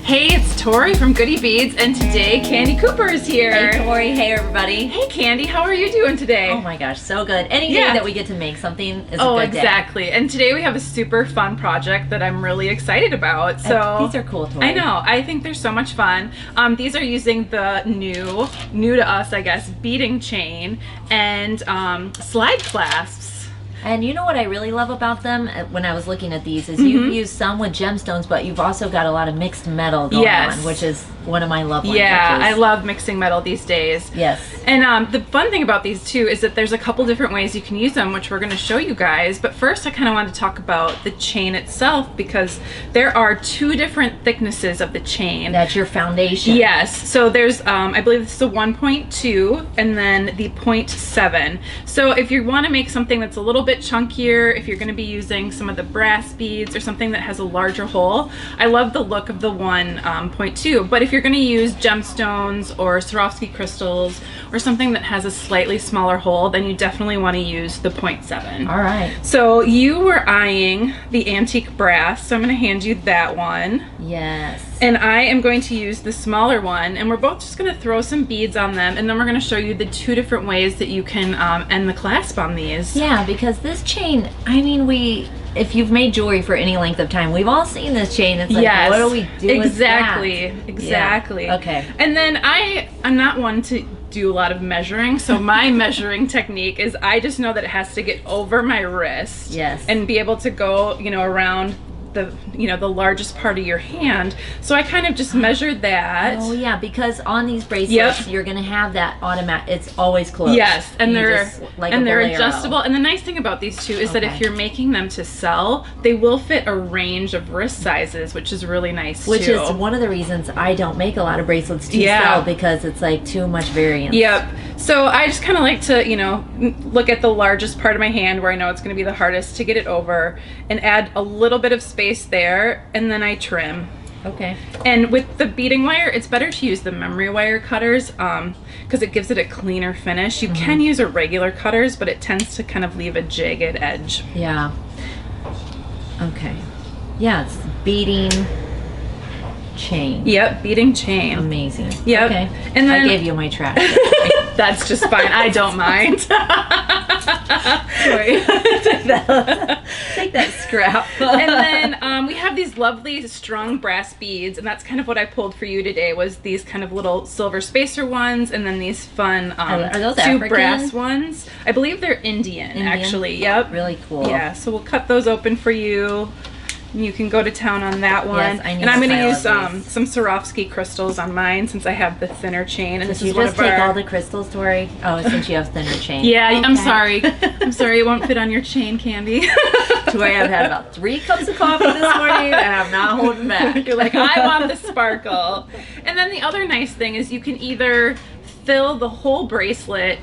Hey, it's Tory from Goody Beads, and today Candie Cooper is here. Hey Tory, hey everybody. Hey Candie, how are you doing today? Oh my gosh, so good. Any day that we get to make something is a good day. Oh, exactly. And today we have a super fun project that I'm really excited about. So these are cool, Tory. I know. I think they're so much fun. These are using the new to us, I guess, beading chain and slide clasps. And you know what I really love about them when I was looking at these is you've used some with gemstones, but you've also got a lot of mixed metal going on, which is one of my love languages. Yeah, I love mixing metal these days. Yes. And the fun thing about these too is that there's a couple different ways you can use them, which we're going to show you guys. But first I kind of want to talk about the chain itself, because there are two different thicknesses of the chain. That's your foundation. Yes. So there's, I believe this is a 1.2 and then the 0.7. So if you want to make something that's a little bit chunkier, if you're going to be using some of the brass beads or something that has a larger hole, I love the look of the 1.2. But if you're going to use gemstones or Swarovski crystals or something that has a slightly smaller hole, then you definitely want to use the 0.7. All right. So you were eyeing the antique brass, so I'm going to hand you that one. Yes. And I am going to use the smaller one, and we're both just going to throw some beads on them, and then we're going to show you the two different ways that you can end the clasp on these. Yeah, because this chain, I mean, if you've made jewelry for any length of time, we've all seen this chain. It's like, what do we do with that? Exactly. Yeah. Okay. And then I'm not one to do a lot of measuring, so my measuring technique is I just know that it has to get over my wrist. Yes. And be able to go, around the largest part of your hand. So I kind of just measured that. Oh yeah, because on these bracelets you're gonna have that automatic. It's always closed. Yes, and they're bolero. adjustable. And the nice thing about these two is that if you're making them to sell, they will fit a range of wrist sizes, which is really nice Which too. is one of the reasons I don't make a lot of bracelets to sell, because it's like too much variance. Yep. So I just kind of like to, look at the largest part of my hand where I know it's going to be the hardest to get it over, and add a little bit of space there, and then I trim. Okay. And with the beading wire, it's better to use the memory wire cutters because it gives it a cleaner finish. You can use a regular cutters, but it tends to kind of leave a jagged edge. Yeah. Okay. Yeah, it's beading chain. Yep, beading chain. Amazing. Yep. Okay. And then I gave you my trash. That's just fine. I don't mind. Sorry. Take that scrap. And then we have these lovely strong brass beads, and that's kind of what I pulled for you today, was these kind of little silver spacer ones, and then these fun are those two African? brass ones. I believe they're Indian, actually. Yep. Really cool. Yeah, so we'll cut those open for you. You can go to town on that one. Yes, I need and I'm going to use some Swarovski crystals on mine, since I have the thinner chain. And Did you just take all the crystals, Tori? Oh, since you have thinner chain. Yeah, okay. I'm sorry. I'm sorry, it won't fit on your chain, Candie. Tori, I've had about 3 cups of coffee this morning, and I'm not holding back. You're like, I want the sparkle. And then the other nice thing is you can either fill the whole bracelet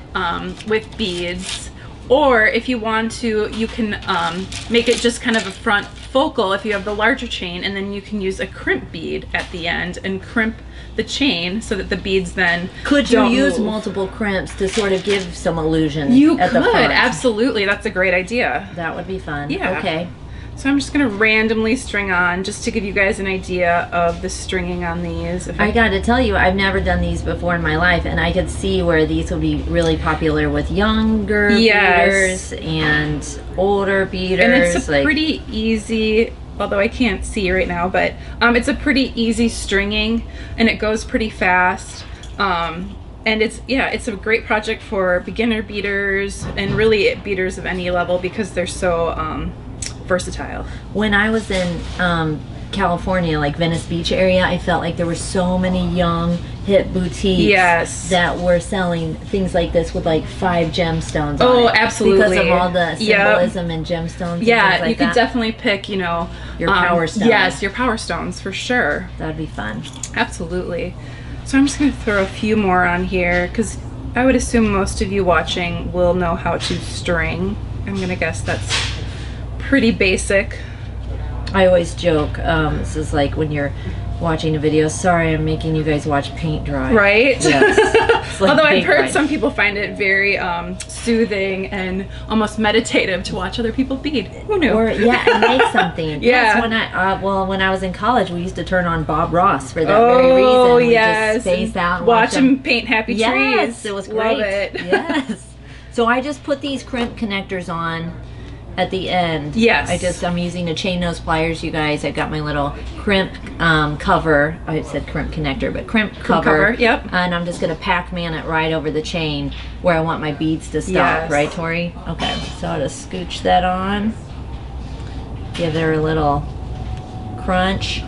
with beads, or if you want to, you can make it just kind of a front focal if you have the larger chain, and then you can use a crimp bead at the end and crimp the chain so that the beads then Could you use multiple crimps to sort of give some illusion at the front? Absolutely. That's a great idea. That would be fun. Yeah. Okay. So I'm just going to randomly string on, just to give you guys an idea of the stringing on these. I got to tell you, I've never done these before in my life, and I could see where these would be really popular with younger beaders and older beaders. And it's a pretty easy, although I can't see right now, but it's a pretty easy stringing, and it goes pretty fast. And it's a great project for beginner beaders, and really beaders of any level, because they're so versatile. When I was in California, like Venice Beach area, I felt like there were so many young hip boutiques that were selling things like this with like 5 gemstones on it. Absolutely. Because of all the symbolism and gemstones. Yeah, and things like you could that. definitely pick, your power stones. Yes, your power stones for sure. That would be fun. Absolutely. So I'm just going to throw a few more on here, because I would assume most of you watching will know how to string. I'm going to guess that's pretty basic. I always joke, this is like when you're watching a video. Sorry, I'm making you guys watch paint dry. Right? Yes. Like although I've heard dry. some people find it very soothing and almost meditative to watch other people bead. Who knew? Or and make something. Yeah. Yes, when I was in college, we used to turn on Bob Ross for that very reason. We just spaced out and watch him paint happy trees. Yes, it was great. Love it. Yes. So I just put these crimp connectors on at the end. Yes. I'm using a chain nose pliers, you guys. I got my little crimp cover. I said crimp connector, but crimp cover. Yep. And I'm just going to Pac-Man it right over the chain where I want my beads to stop. Yes. Right, Tori? Okay. So I'll just scooch that on. Give her a little crunch.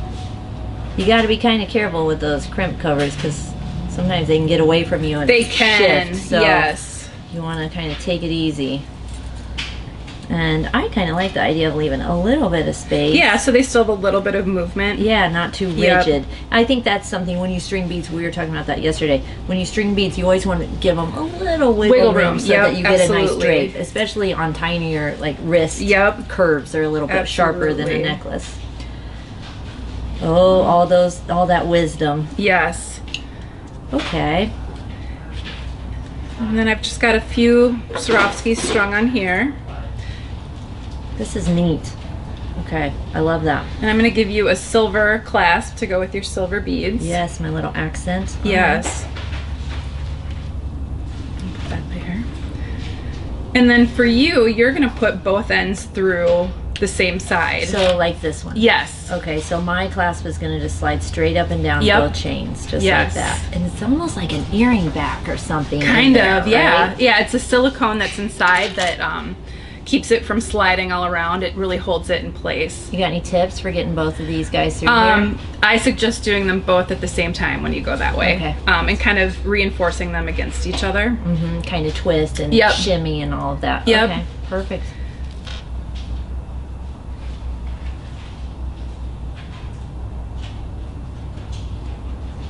You got to be kind of careful with those crimp covers because sometimes they can get away from you and they can. shift. So yes. You want to kind of take it easy. And I kind of like the idea of leaving a little bit of space. Yeah, so they still have a little bit of movement. Yeah, not too rigid. I think that's something when you string beads, we were talking about that yesterday. When you string beads, you always want to give them a little wiggle room so that you get a nice drape, especially on tinier like wrist curves. They're a little bit sharper than a necklace. Oh, all that wisdom. Yes. Okay. And then I've just got a few Swarovskis strung on here. This is neat. Okay, I love that. And I'm going to give you a silver clasp to go with your silver beads. Yes, my little accent. Yes. Put that there. And then for you, you're going to put both ends through the same side. So like this one? Yes. Okay, so my clasp is going to just slide straight up and down both chains, just like that. And it's almost like an earring back or something. Kind of, yeah. Right? Yeah, it's a silicone that's inside that keeps it from sliding all around. It really holds it in place. You got any tips for getting both of these guys through here? I suggest doing them both at the same time when you go that way. Okay. And kind of reinforcing them against each other. Mm-hmm. Kind of twist and shimmy and all of that. Yep. Okay, perfect.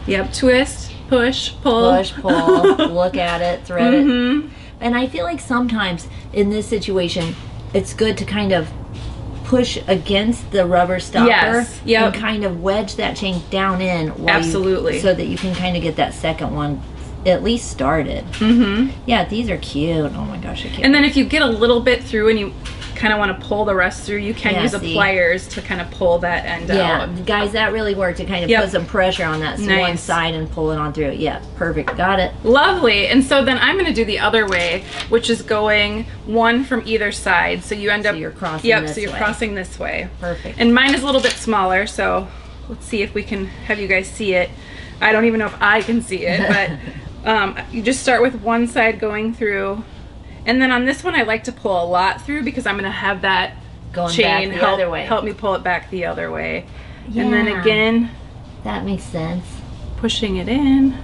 Yep, twist, push, pull. Push, pull, look at it, thread it. And I feel like sometimes in this situation, it's good to kind of push against the rubber stopper and kind of wedge that chain down in while so that you can kind of get that second one at least started. Yeah, these are cute. Oh my gosh, I can't. And then if you get a little bit through and you kind of want to pull the rest through, you can use a pliers to kind of pull that end out. Yeah, guys, that really worked to kind of put some pressure on that one side and pull it on through. Yeah, perfect. Got it. Lovely. And so then I'm going to do the other way, which is going one from either side. So you end up you're crossing this so you're way. crossing this way. Perfect. And mine is a little bit smaller, so let's see if we can have you guys see it. I don't even know if I can see it, but you just start with one side going through. And then on this one, I like to pull a lot through because I'm going to have that chain help me pull it back the other way. Yeah. And then again, that makes sense. Pushing it in.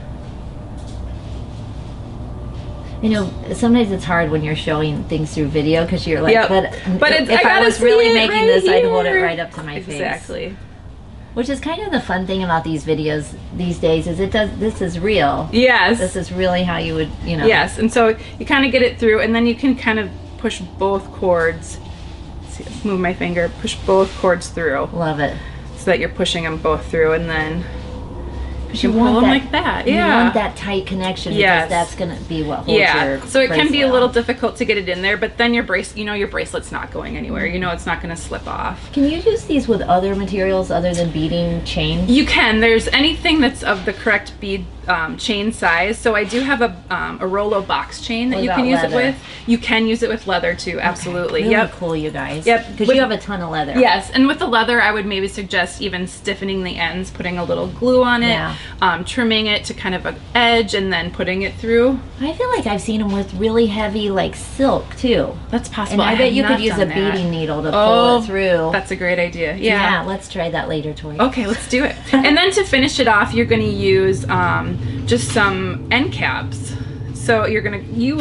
You know, sometimes it's hard when you're showing things through video because you're like, but if I was really making this, I'd hold it right up to my face. Exactly. Which is kind of the fun thing about these videos these days is this is real. Yes. This is really how you would, you know. Yes, and so you kind of get it through and then you can kind of push both cords. Let's see, move my finger, push both cords through. Love it. So that you're pushing them both through and then you pull them like that. Yeah. You want that tight connection because that's going to be what holds your so it can be a little on. difficult to get it in there, but then your bracelet's not going anywhere. You know it's not going to slip off. Can you use these with other materials other than beading chain? You can. There's anything that's of the correct bead chain size. So I do have a Rolo box chain that you can use it with. You can use it with leather too. Absolutely. Okay. Really cool, you guys. Yep. Because you have a ton of leather. Yes, and with the leather, I would maybe suggest even stiffening the ends, putting a little glue on it. Yeah. Trimming it to kind of an edge and then putting it through. I feel like I've seen them with really heavy like silk too. That's possible. And I bet you could use a beading needle to pull it through. That's a great idea. Yeah, let's try that later, Tori. Okay, let's do it. And then to finish it off, you're going to use just some end caps. So you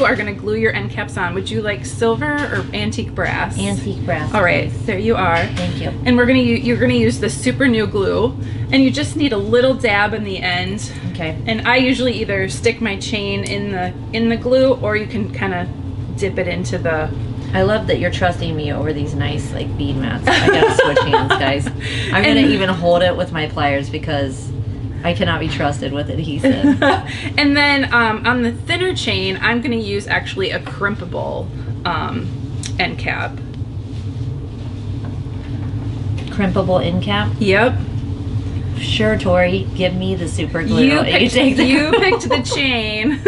are gonna glue your end caps on. Would you like silver or antique brass? Antique brass. All right, there you are. Thank you. And you're gonna use the super new glue, and you just need a little dab in the end. Okay. And I usually either stick my chain in the glue, or you can kind of dip it into the I love that you're trusting me over these nice like bead mats. I gotta switch hands, guys. I'm gonna even hold it with my pliers because I cannot be trusted with adhesive. And then on the thinner chain, I'm gonna use actually a crimpable end cap. Crimpable end cap? Yep. Sure, Tori. Give me the super glue. You picked the chain.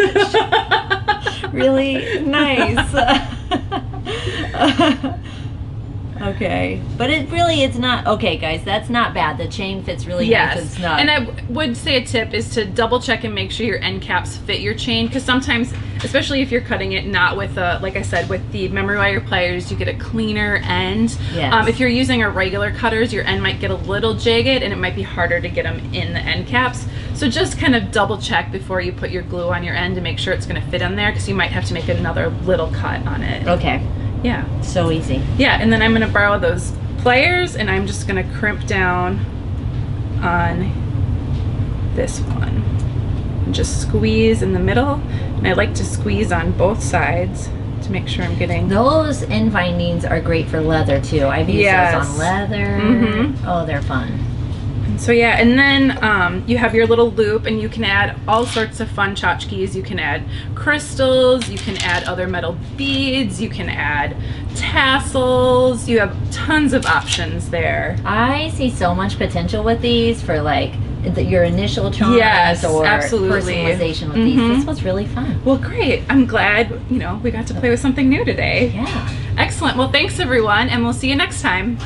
Really nice. Okay, but it's not okay, guys. That's not bad. The chain fits really nice. It's not. And I would say a tip is to double check and make sure your end caps fit your chain, because sometimes, especially if you're cutting it not with like I said, with the memory wire pliers, you get a cleaner end. Yes. If you're using a regular cutters, your end might get a little jagged, and it might be harder to get them in the end caps. So just kind of double check before you put your glue on your end to make sure it's going to fit in there, because you might have to make another little cut on it. Okay. Yeah. So easy. Yeah, and then I'm gonna borrow those pliers and I'm just gonna crimp down on this one. And just squeeze in the middle. And I like to squeeze on both sides to make sure I'm getting... Those end findings are great for leather too. I've used those on leather. Oh, they're fun. So yeah, and then you have your little loop, and you can add all sorts of fun tchotchkes. You can add crystals, you can add other metal beads, you can add tassels. You have tons of options there. I see so much potential with these for like your initial charms or personalization with these. This was really fun. Well, great. I'm glad, we got to play with something new today. Yeah. Excellent. Well, thanks everyone, and we'll see you next time.